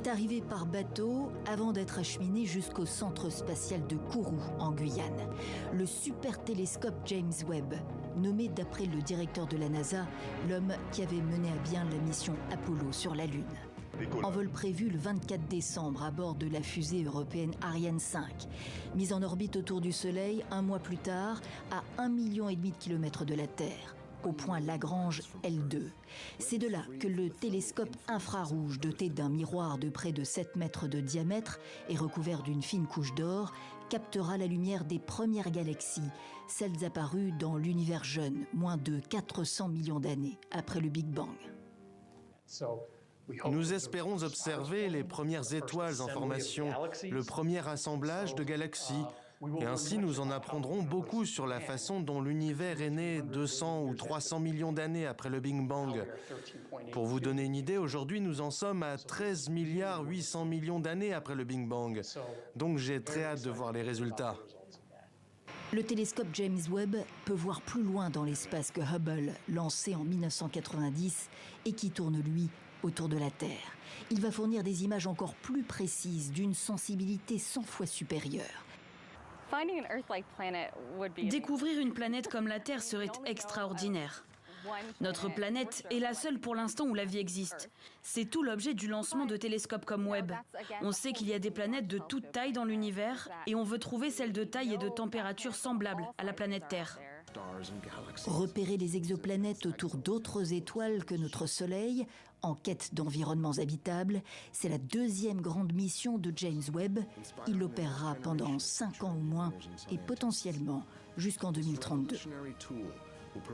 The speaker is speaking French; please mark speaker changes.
Speaker 1: est arrivé par bateau avant d'être acheminé jusqu'au centre spatial de Kourou, en Guyane. Le super télescope James Webb, nommé d'après le directeur de la NASA, l'homme qui avait mené à bien la mission Apollo sur la Lune. En vol prévu le 24 décembre à bord de la fusée européenne Ariane 5, mise en orbite autour du Soleil un mois plus tard à 1,5 million de kilomètres de la Terre, au point Lagrange L2. C'est de là que le télescope infrarouge, doté d'un miroir de près de 7 mètres de diamètre et recouvert d'une fine couche d'or, captera la lumière des premières galaxies, celles apparues dans l'univers jeune, moins de 400 millions d'années après le Big Bang.
Speaker 2: Nous espérons observer les premières étoiles en formation, le premier assemblage de galaxies. Et ainsi, nous en apprendrons beaucoup sur la façon dont l'univers est né 200 ou 300 millions d'années après le Big Bang. Pour vous donner une idée, aujourd'hui, nous en sommes à 13 milliards 800 millions d'années après le Big Bang. Donc j'ai très hâte de voir les résultats.
Speaker 1: Le télescope James Webb peut voir plus loin dans l'espace que Hubble, lancé en 1990 et qui tourne, lui, autour de la Terre. Il va fournir des images encore plus précises, d'une sensibilité 100 fois supérieure.
Speaker 3: Découvrir une planète comme la Terre serait extraordinaire. Notre planète est la seule pour l'instant où la vie existe. C'est tout l'objet du lancement de télescopes comme Webb. On sait qu'il y a des planètes de toute taille dans l'univers et on veut trouver celles de taille et de température semblables à la planète Terre.
Speaker 1: Repérer les exoplanètes autour d'autres étoiles que notre Soleil, en quête d'environnements habitables, c'est la deuxième grande mission de James Webb. Il l'opérera pendant 5 ans au moins et potentiellement jusqu'en 2032.